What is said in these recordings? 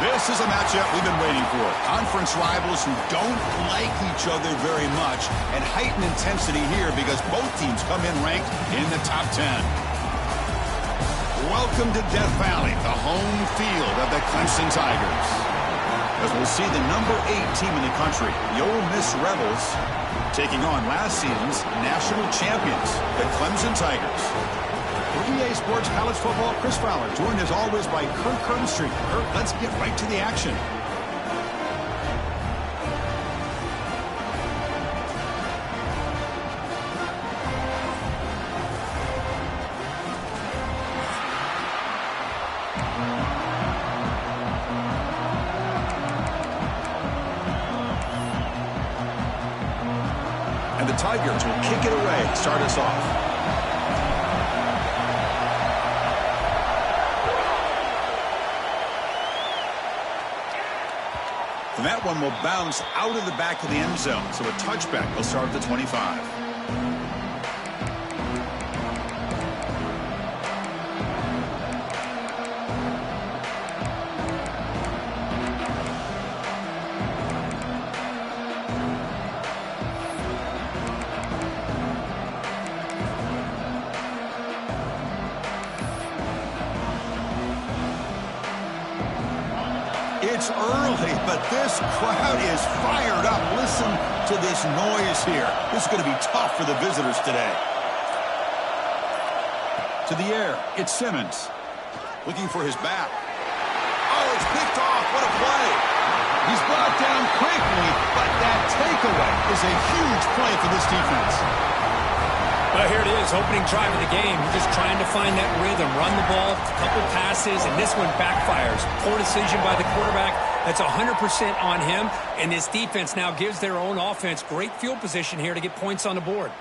This is a matchup we've been waiting for. Conference rivals who don't like each other very much, and heightened intensity here because both teams come in ranked in the top 10. Welcome to Death Valley, the home field of the Clemson Tigers. As we'll see the number 8 team in the country, the Ole Miss Rebels, taking on last season's national champions, the Clemson Tigers. For EA Sports College Football, Chris Fowler, joined as always by Kirk Kernstreet. Kirk, let's get right to the action. And the Tigers will kick it away to start us off. And that one will bounce out of the back of the end zone. So a touchback will start at the 25. It's early, but this crowd is fired up. Listen to this noise here. This is going to be tough for the visitors today. To the air, it's Simmons. Looking for his back. Oh, it's picked off. What a play. He's brought down quickly, but that takeaway is a huge play for this defense. Well, here it is, opening drive of the game. You're just trying to find that rhythm, run the ball, a couple passes, and this one backfires. Poor decision by the quarterback. That's 100% on him, and this defense now gives their own offense great field position here to get points on the board.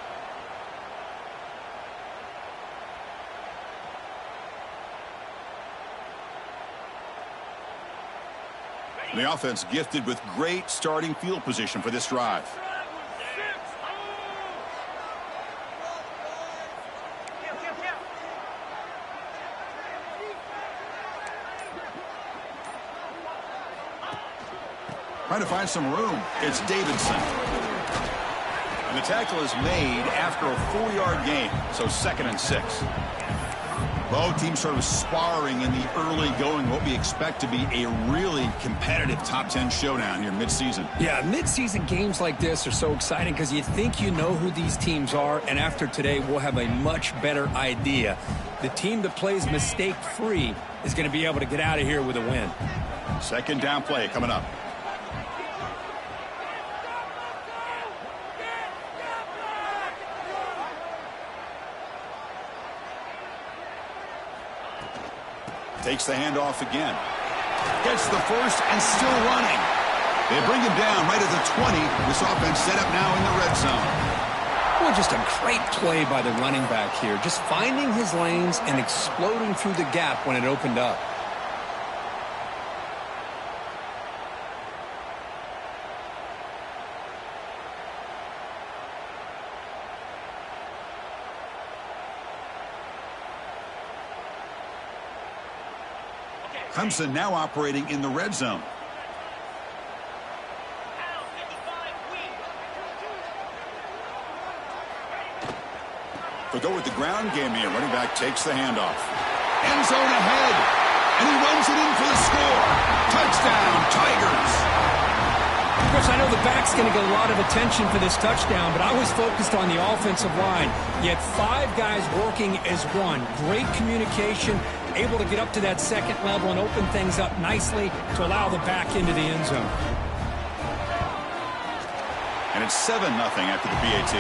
The offense gifted with great starting field position for this drive. Trying to find some room. It's Davidson. And the tackle is made after a 4-yard gain, so 2nd and 6. Both teams sort of sparring in the early going, what we expect to be a really competitive top 10 showdown here mid-season. Yeah, mid-season games like this are so exciting because you think you know who these teams are, and after today we'll have a much better idea. The team that plays mistake-free is going to be able to get out of here with a win. Second down play coming up. Takes the handoff again. Gets the first and still running. They bring him down right at the 20. This offense set up now in the red zone. Well, just a great play by the running back here. Just finding his lanes and exploding through the gap when it opened up. Clemson now operating in the red zone. They'll go with the ground game here. Running back takes the handoff. End zone ahead. And he runs it in for the score. Touchdown, Tigers. Chris, I know the back's going to get a lot of attention for this touchdown, but I was focused on the offensive line. You had 5 guys working as one. Great communication, able to get up to that second level and open things up nicely to allow the back into the end zone. And it's 7-0 after the PAT.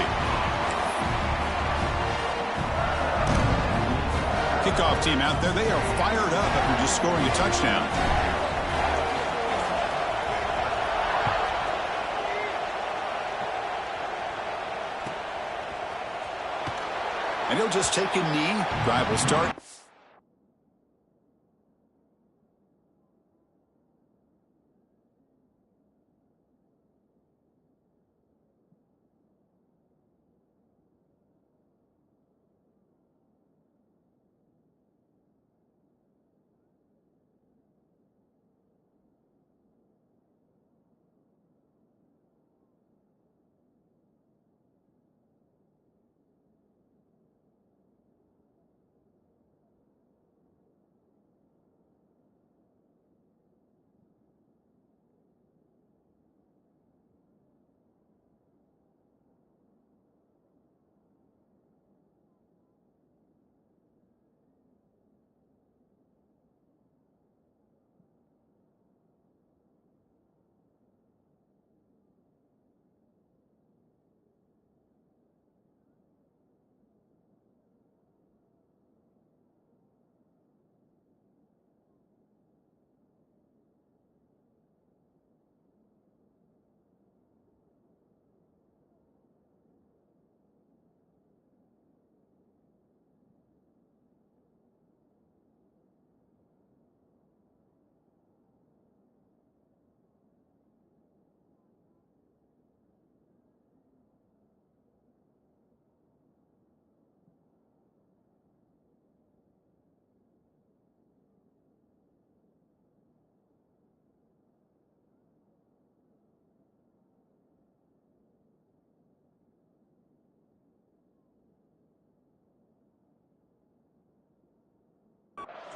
Kickoff team out there, they are fired up after just scoring a touchdown. And he'll just take a knee. Drive will start.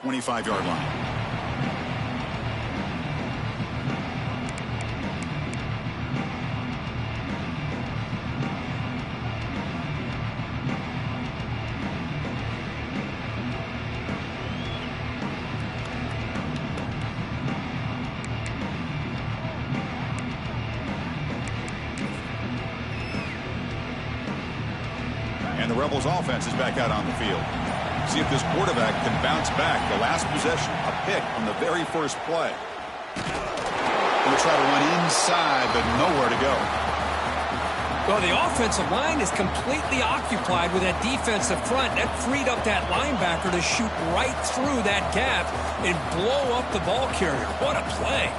.25-yard line. And the Rebels offense is back out on the field. See if this quarterback can bounce back. The last possession, a pick on the very first play. Going to try to run inside, but nowhere to go. Well, the offensive line is completely occupied with that defensive front. That freed up that linebacker to shoot right through that gap and blow up the ball carrier. What a play.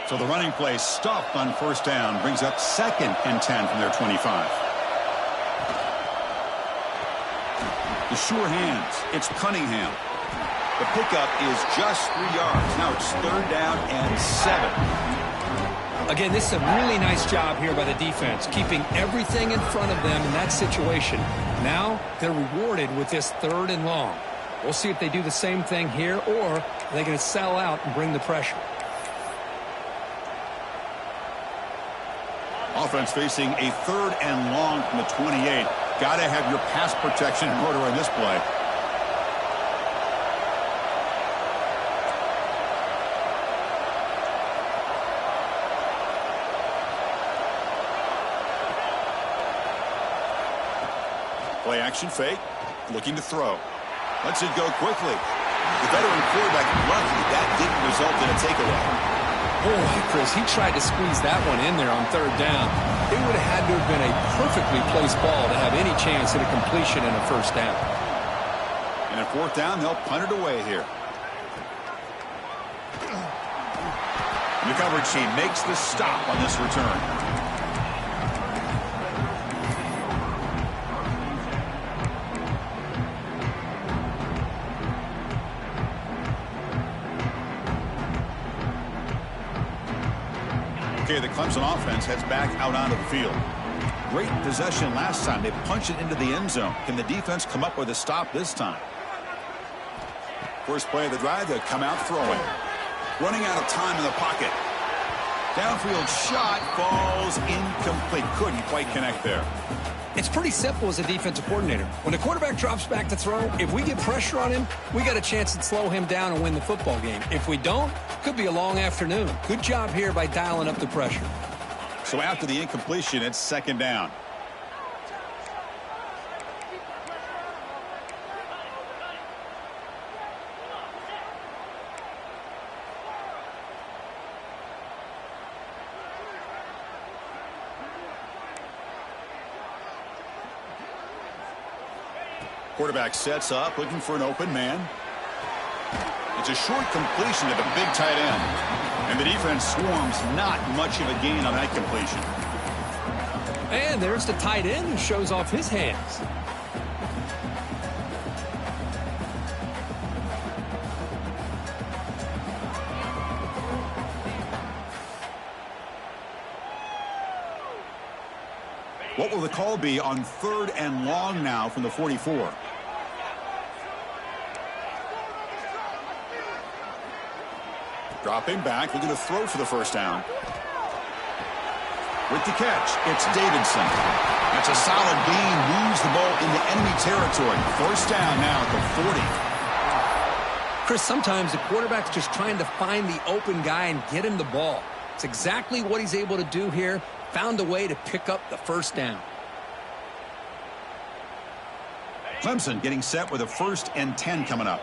So the running play stopped on first down, brings up 2nd and 10 from their 25. The sure hands. It's Cunningham. The pickup is just 3 yards. Now it's 3rd down and 7. Again, this is a really nice job here by the defense, keeping everything in front of them in that situation. Now they're rewarded with this 3rd and long. We'll see if they do the same thing here, or are they going to sell out and bring the pressure. Offense facing a 3rd and long from the 28. Got to have your pass protection in order on this play. Play action fake, looking to throw. Lets it go quickly. The veteran quarterback lucky that didn't result in a takeaway. Boy, Chris, he tried to squeeze that one in there on 3rd down. It would have had to have been a perfectly placed ball to have any chance at a completion in a 1st down. And at 4th down, they'll punt it away here. The coverage team makes the stop on this return. Okay, the Clemson offense heads back out onto the field. Great possession last time. They punched it into the end zone. Can the defense come up with a stop this time? First play of the drive, they come out throwing. Running out of time in the pocket. Downfield shot falls incomplete. Couldn't quite connect there. It's pretty simple as a defensive coordinator. When the quarterback drops back to throw, if we get pressure on him, we got a chance to slow him down and win the football game. If we don't, could be a long afternoon. Good job here by dialing up the pressure. So after the incompletion, it's 2nd down. Quarterback sets up, looking for an open man. It's a short completion to the big tight end. And the defense swarms, not much of a gain on that completion. And there's the tight end who shows off his hands. What will the call be on 3rd and long now from the 44? Dropping back, looking to throw for the 1st down. With the catch, it's Davidson. That's a solid gain, moves the ball into enemy territory. 1st down now at the 40. Chris, sometimes the quarterback's just trying to find the open guy and get him the ball. It's exactly what he's able to do here. Found a way to pick up the 1st down. Clemson getting set with a 1st and 10 coming up.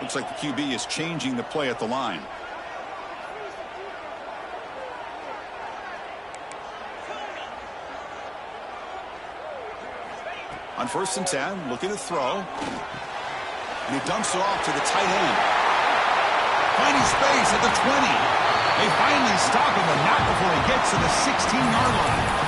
Looks like the QB is changing the play at the line. On 1st and 10, looking to throw. And he dumps it off to the tight end. Finding space at the 20. They finally stop him, but not before he gets to the 16-yard line.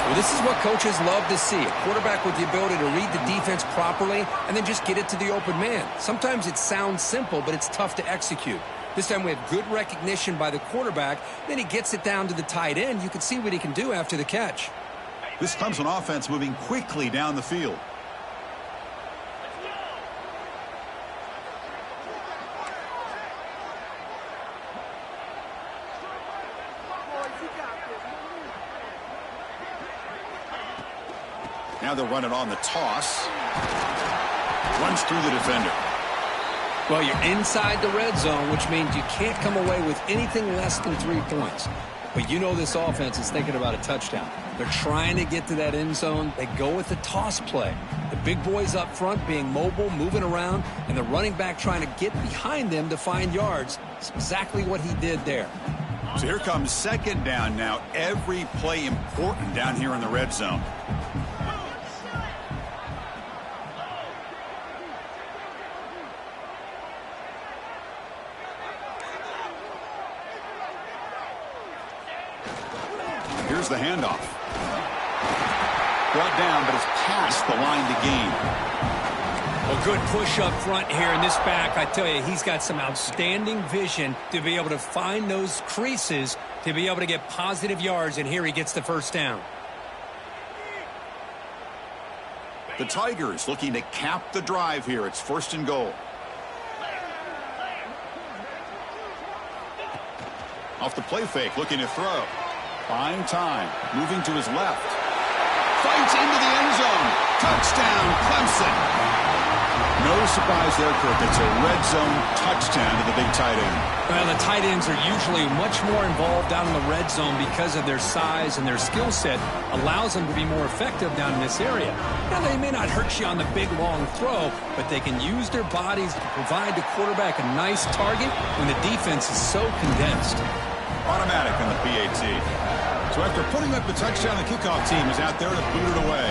Well, this is what coaches love to see. A quarterback with the ability to read the defense properly and then just get it to the open man. Sometimes it sounds simple, but it's tough to execute. This time we have good recognition by the quarterback. Then he gets it down to the tight end. You can see what he can do after the catch. This Clemson offense moving quickly down the field. Now they'll run it on the toss. Runs through the defender. Well, you're inside the red zone, which means you can't come away with anything less than 3 points. But you know this offense is thinking about a touchdown. They're trying to get to that end zone. They go with the toss play. The big boys up front being mobile, moving around, and the running back trying to get behind them to find yards. It's exactly what he did there. So here comes 2nd down now. Every play important down here in the red zone. Here's the handoff. Brought down, but it's past the line to gain. A good push up front here in this back. I tell you, he's got some outstanding vision to be able to find those creases to be able to get positive yards, and here he gets the first down. The Tigers looking to cap the drive here. It's 1st and goal. Off the play fake, looking to throw. Buying time, moving to his left. Fights into the end zone. Touchdown, Clemson. No surprise there, Kirk. It's a red zone touchdown to the big tight end. Well, the tight ends are usually much more involved down in the red zone because of their size, and their skill set allows them to be more effective down in this area. Now, they may not hurt you on the big, long throw, but they can use their bodies to provide the quarterback a nice target when the defense is so condensed. Automatic on the PAT. So after putting up the touchdown, the kickoff team is out there to boot it away.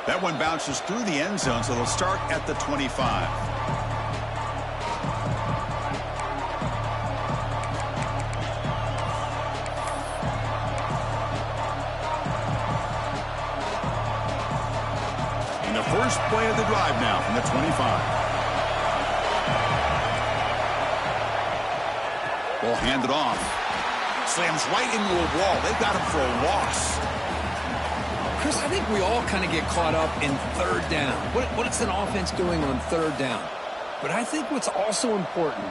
That one bounces through the end zone, so they'll start at the 25. And the first play of the drive now from the 25. Ball handed off. Slams right into a wall. They've got him for a loss. Chris, I think we all kind of get caught up in third down. What is an offense doing on third down? But I think what's also important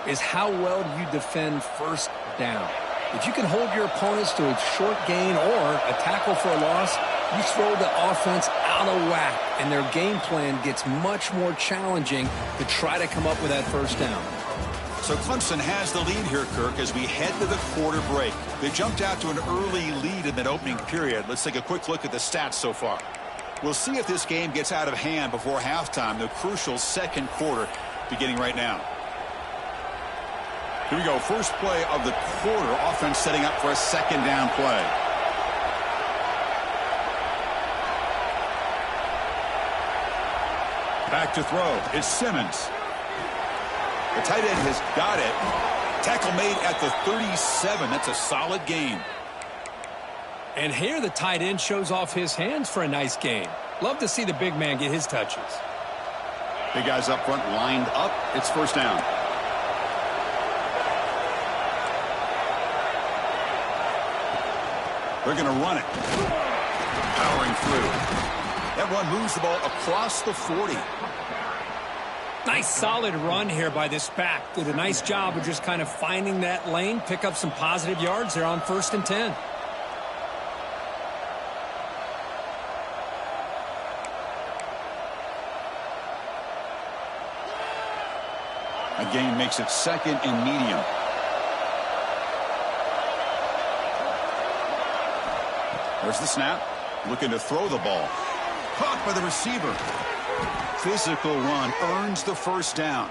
is how well do you defend first down. If you can hold your opponents to a short gain or a tackle for a loss, you throw the offense out of whack, and their game plan gets much more challenging to try to come up with that first down. So Clemson has the lead here, Kirk, as we head to the quarter break. They jumped out to an early lead in that opening period. Let's take a quick look at the stats so far. We'll see if this game gets out of hand before halftime, the crucial second quarter beginning right now. Here we go. First play of the quarter. Offense setting up for a second down play. Back to throw. It's Simmons. The tight end has got it. Tackle made at the 37. That's a solid gain. And here the tight end shows off his hands for a nice gain. Love to see the big man get his touches. Big guys up front lined up. It's first down. They're going to run it. Powering through. That run moves the ball across the 40. Nice solid run here by this back. Did a nice job of just kind of finding that lane, pick up some positive yards there on 1st and 10. A gain makes it 2nd and medium. There's the snap. Looking to throw the ball. Caught by the receiver. Physical run earns the first down.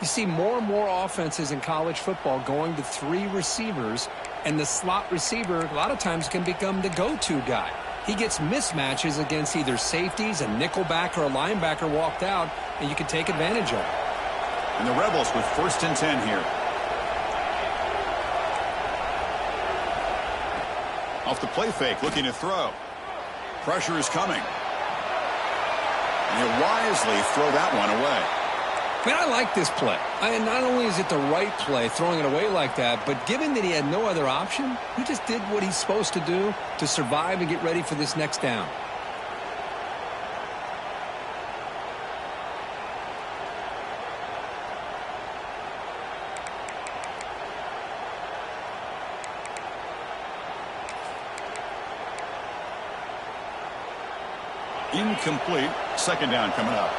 You see more and more offenses in college football going to 3 receivers, and the slot receiver a lot of times can become the go-to guy. He gets mismatches against either safeties, a nickelback, or a linebacker walked out, and you can take advantage of it. And the Rebels with 1st and 10 here. Off the play fake, looking to throw. Pressure is coming. And he'll wisely throw that one away. Man, I like this play. Not only is it the right play, throwing it away like that, but given that he had no other option, he just did what he's supposed to do to survive and get ready for this next down. Incomplete. Second down coming up.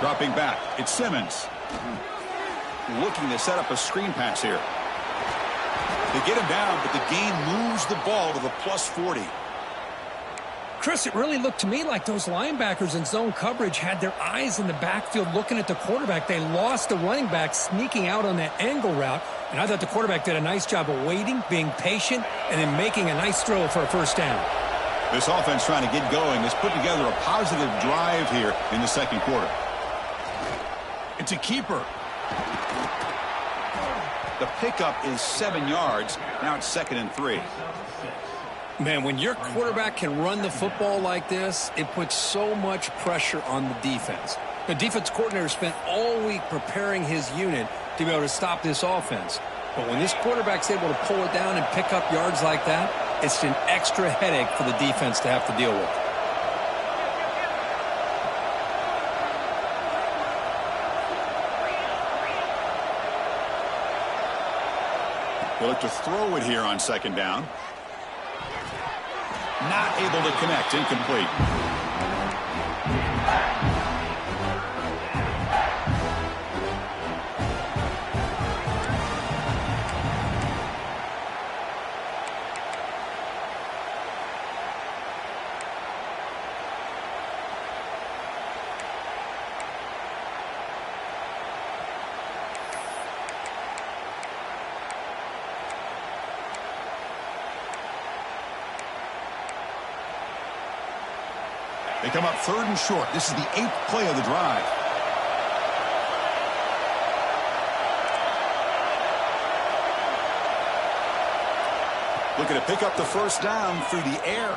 Dropping back. It's Simmons. Looking to set up a screen pass here. They get him down, but the gain moves the ball to the plus 40. Chris, it really looked to me like those linebackers in zone coverage had their eyes in the backfield looking at the quarterback. They lost the running back sneaking out on that angle route. And I thought the quarterback did a nice job of waiting, being patient, and then making a nice throw for a first down. This offense trying to get going has put together a positive drive here in the second quarter. It's a keeper. The pickup is 7 yards. Now it's 2nd and 3. Man, when your quarterback can run the football like this, it puts so much pressure on the defense. The defense coordinator spent all week preparing his unit to be able to stop this offense. But when this quarterback's able to pull it down and pick up yards like that, it's an extra headache for the defense to have to deal with. They look to throw it here on 2nd down. Not able to connect. Incomplete. They come up 3rd and short. This is the 8th play of the drive. Looking to pick up the 1st down through the air.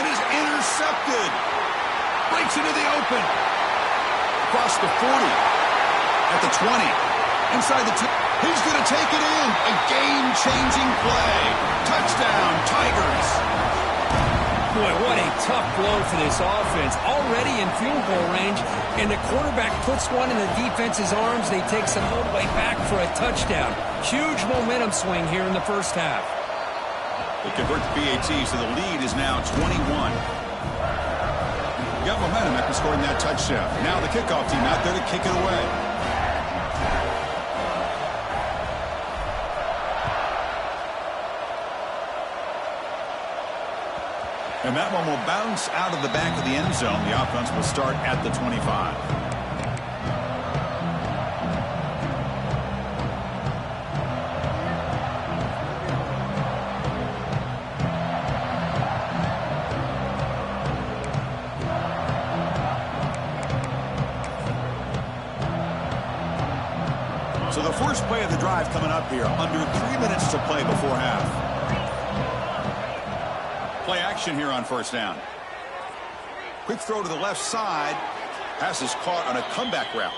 And is intercepted. Breaks into the open. Across the 40. At the 20. Inside the 2. He's going to take it in. A game-changing play. Touchdown, Tigers. Boy, what a tough blow for this offense. Already in field goal range, and the quarterback puts one in the defense's arms. They take some all the way back for a touchdown. Huge momentum swing here in the first half. They convert the PAT, so the lead is now 21. Got momentum after scoring that touchdown. Now the kickoff team out there to kick it away. And that one will bounce out of the back of the end zone. The offense will start at the 25. So the first play of the drive coming up here. Under 3 minutes to play before half. Play action here on 1st down. Quick throw to the left side. Pass is caught on a comeback route.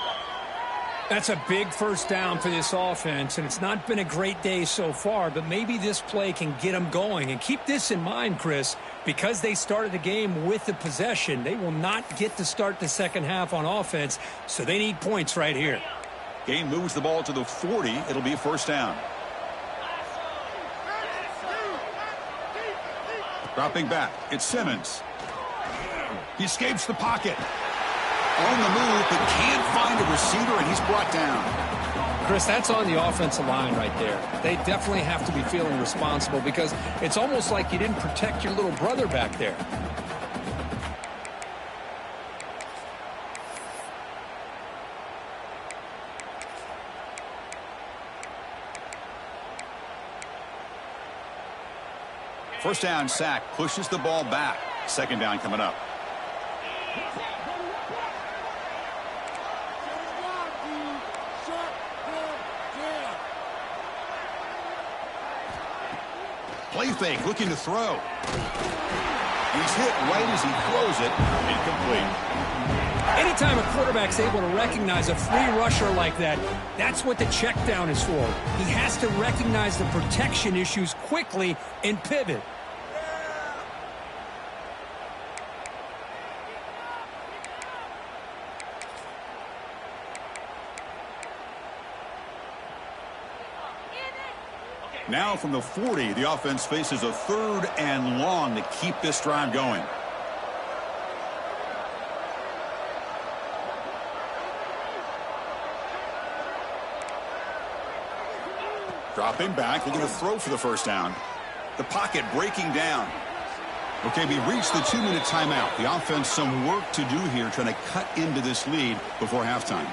That's a big 1st down for this offense, and it's not been a great day so far, but maybe this play can get them going. And keep this in mind, Chris, because they started the game with the possession, they will not get to start the second half on offense, so they need points right here. Game moves the ball to the 40. It'll be 1st down. Dropping back, it's Simmons. He escapes the pocket. On the move, but can't find a receiver, and he's brought down. Chris, that's on the offensive line right there. They definitely have to be feeling responsible because it's almost like you didn't protect your little brother back there. First down sack, pushes the ball back. 2nd down coming up. Play fake, looking to throw. He's hit right as he throws it. Incomplete. Anytime a quarterback's able to recognize a free rusher like that, that's what the check down is for. He has to recognize the protection issues quickly and pivot. Now from the 40, the offense faces a 3rd and long to keep this drive going. Dropping back, looking to throw for the 1st down. The pocket breaking down. Okay, we reached the 2-minute timeout. The offense some work to do here, trying to cut into this lead before halftime.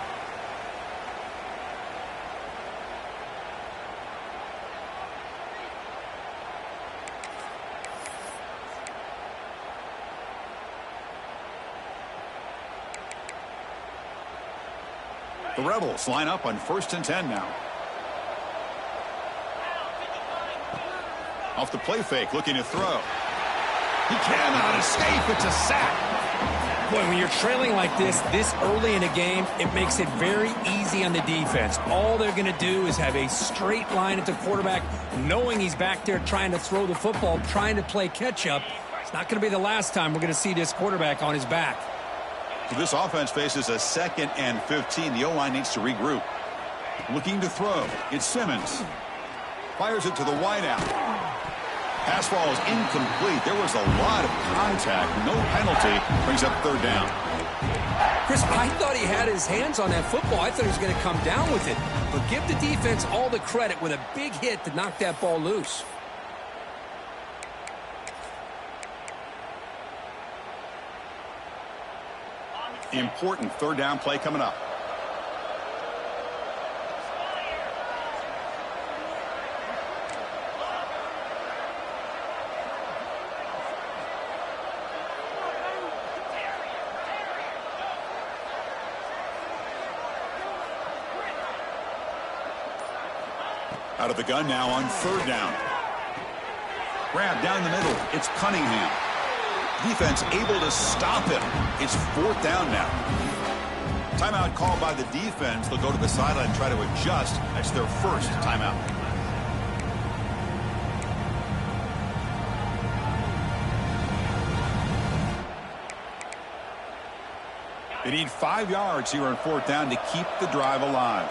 The Rebels line up on 1st and 10 now. Off the play fake, looking to throw. He cannot escape. It's a sack. Boy, when you're trailing like this early in a game, it makes it very easy on the defense. All they're going to do is have a straight line at the quarterback, knowing he's back there trying to throw the football, trying to play catch-up. It's not going to be the last time we're going to see this quarterback on his back. So this offense faces a 2nd and 15. The O-line needs to regroup. Looking to throw. It's Simmons. Fires it to the wideout. Pass ball is incomplete. There was a lot of contact. No penalty. Brings up 3rd down. Chris, I thought he had his hands on that football. I thought he was going to come down with it. But give the defense all the credit with a big hit to knock that ball loose. Important 3rd down play coming up. Out of the gun now on 3rd down. Grab down the middle. It's Cunningham. Defense able to stop him. It's 4th down now. Timeout called by the defense. They'll go to the sideline and try to adjust. That's their first timeout. They need 5 yards here on 4th down to keep the drive alive.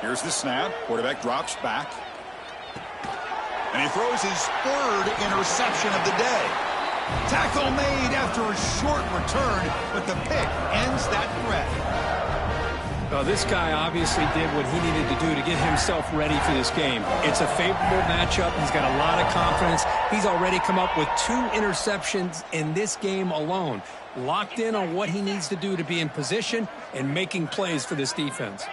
Here's the snap. Quarterback drops back. And he throws his 3rd interception of the day. Tackle made after a short return, but the pick ends that threat. Well, this guy obviously did what he needed to do to get himself ready for this game. It's a favorable matchup. He's got a lot of confidence. He's already come up with 2 interceptions in this game alone. Locked in on what he needs to do to be in position and making plays for this defense.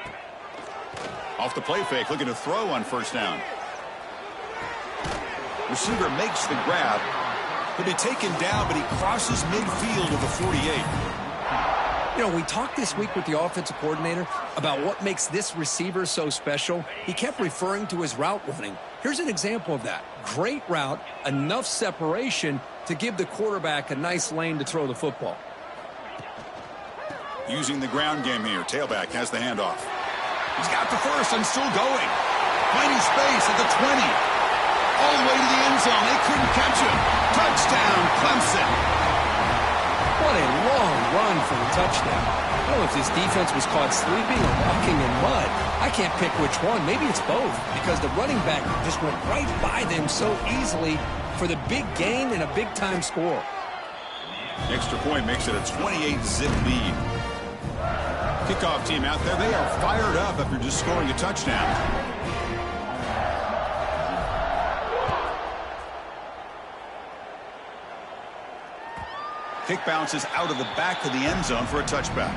Off the play fake, looking to throw on 1st down. Receiver makes the grab. He'll be taken down, but he crosses midfield of the 48. You know, we talked this week with the offensive coordinator about what makes this receiver so special. He kept referring to his route running. Here's an example of that. Great route, enough separation to give the quarterback a nice lane to throw the football. Using the ground game here. Tailback has the handoff. He's got the first and still going. Finding space at the 20. All the way to the end zone. They couldn't catch him. Touchdown, Clemson. What a long run for the touchdown. I don't know if this defense was caught sleeping or walking in mud. I can't pick which one. Maybe it's both, because the running back just went right by them so easily for the big gain and a big-time score. The extra point makes it a 28-zip lead. Kickoff team out there, they are fired up after just scoring a touchdown. Kick bounces out of the back of the end zone for a touchback.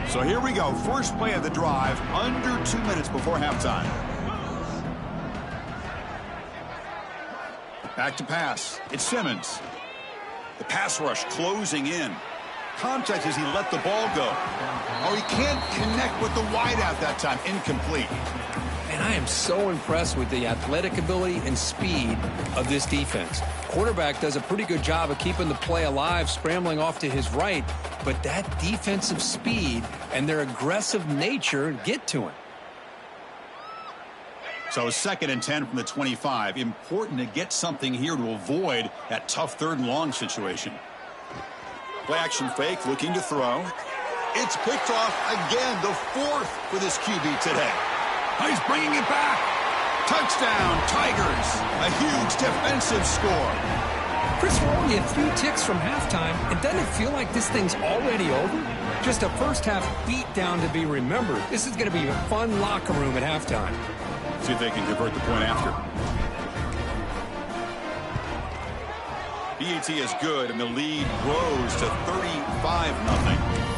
So here we go. First play of the drive, under 2 minutes before halftime. Back to pass. It's Simmons. The pass rush closing in. Contact as he let the ball go. Oh, he can't connect with the wideout that time. Incomplete. And I am so impressed with the athletic ability and speed of this defense. Quarterback does a pretty good job of keeping the play alive, scrambling off to his right, but that defensive speed and their aggressive nature get to him. So 2nd and 10 from the 25. Important to get something here to avoid that tough 3rd and long situation. Play action fake, looking to throw. It's picked off again, the 4th for this QB today. Oh, he's bringing it back. Touchdown, Tigers. A huge defensive score. Chris, we're only a few ticks from halftime, and doesn't it feel like this thing's already over? Just a first-half beatdown to be remembered. This is going to be a fun locker room at halftime. See if they can convert the point after. BAT is good, and the lead grows to 35-0.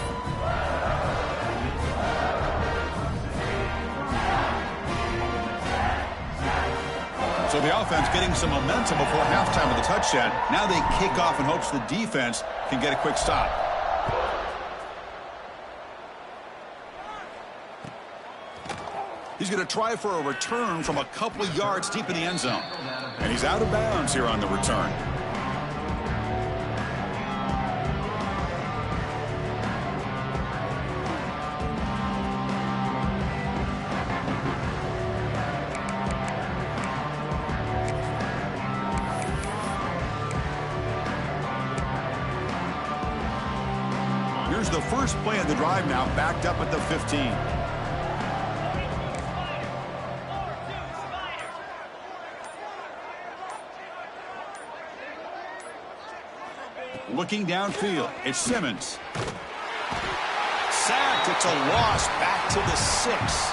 So the offense getting some momentum before halftime with the touchdown. Now they kick off in hopes the defense can get a quick stop. He's going to try for a return from a couple of yards deep in the end zone. And he's out of bounds here on the return. Here's the first play of the drive now, backed up at the 15. Looking downfield, it's Simmons. Sacked, it's a loss, back to the 6.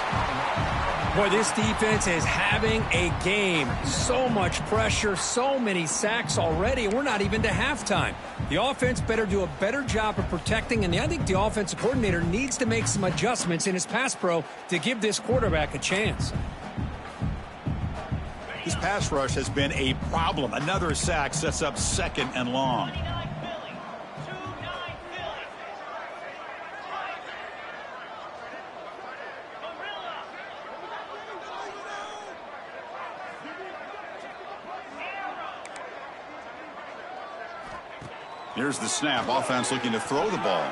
Boy, this defense is having a game. So much pressure, so many sacks already, and we're not even to halftime. The offense better do a better job of protecting, and I think the offensive coordinator needs to make some adjustments in his pass pro to give this quarterback a chance. This pass rush has been a problem. Another sack sets up 2nd and long. Here's the snap. Offense looking to throw the ball.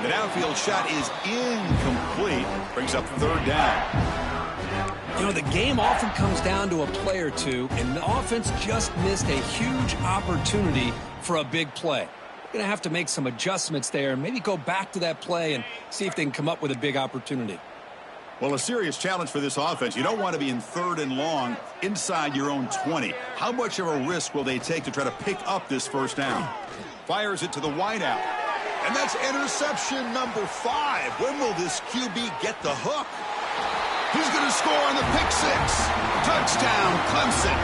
The downfield shot is incomplete. Brings up 3rd down. You know, the game often comes down to a play or two, and the offense just missed a huge opportunity for a big play. They're going to have to make some adjustments there and maybe go back to that play and see if they can come up with a big opportunity. Well, a serious challenge for this offense. You don't want to be in 3rd and long inside your own 20. How much of a risk will they take to try to pick up this first down? Fires it to the wideout. And that's interception number 5. When will this QB get the hook? He's going to score on the pick 6. Touchdown, Clemson.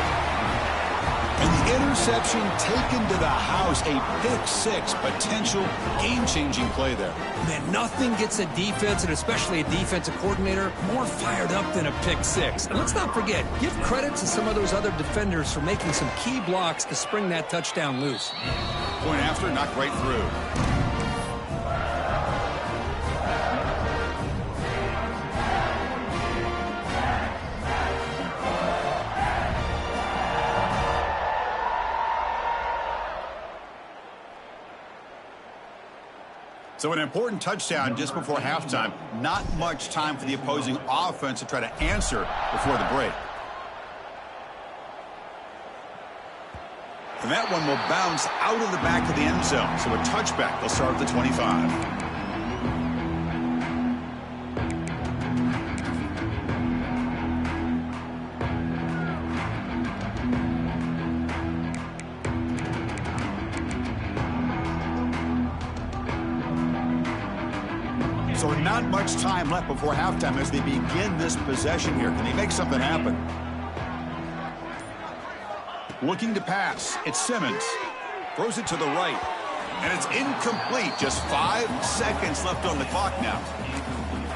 And the interception taken to the house. A pick 6. Potential game-changing play there. Man, nothing gets a defense, and especially a defensive coordinator, more fired up than a pick 6. And let's not forget, give credit to some of those other defenders for making some key blocks to spring that touchdown loose. Point after, knocked right through. So an important touchdown just before halftime. Not much time for the opposing offense to try to answer before the break. And that one will bounce out of the back of the end zone. So a touchback. They'll start at the 25. So not much time left before halftime as they begin this possession here. Can they make something happen? Looking to pass. It's Simmons. Throws it to the right. And it's incomplete. Just 5 seconds left on the clock now.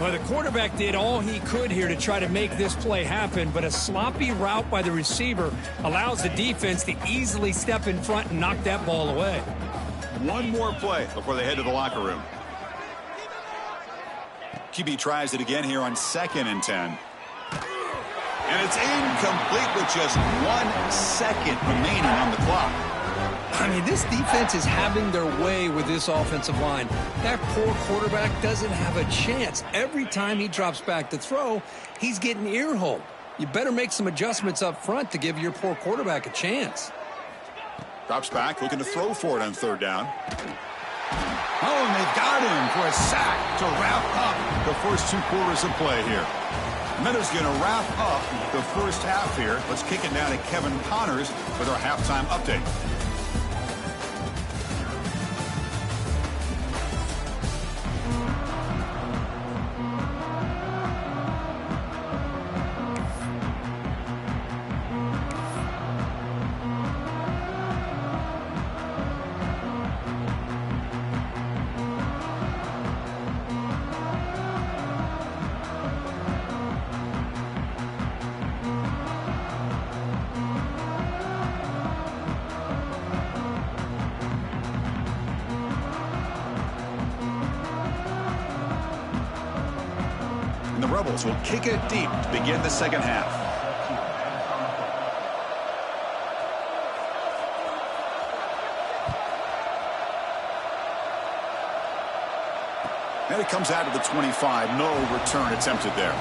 Well, the quarterback did all he could here to try to make this play happen, but a sloppy route by the receiver allows the defense to easily step in front and knock that ball away. One more play before they head to the locker room. QB tries it again here on 2nd and 10. And it's incomplete with just 1 second remaining on the clock. I mean, this defense is having their way with this offensive line. That poor quarterback doesn't have a chance. Every time he drops back to throw, he's getting ear-holed. You better make some adjustments up front to give your poor quarterback a chance. Drops back, looking to throw for it on 3rd down. Oh, and they've got him for a sack to wrap up the first 2 quarters of play here. Meadows going to wrap up the first half here. Let's kick it down to Kevin Connors with our halftime update. And the Rebels will kick it deep to begin the second half. And it comes out of the 25. No return attempted there.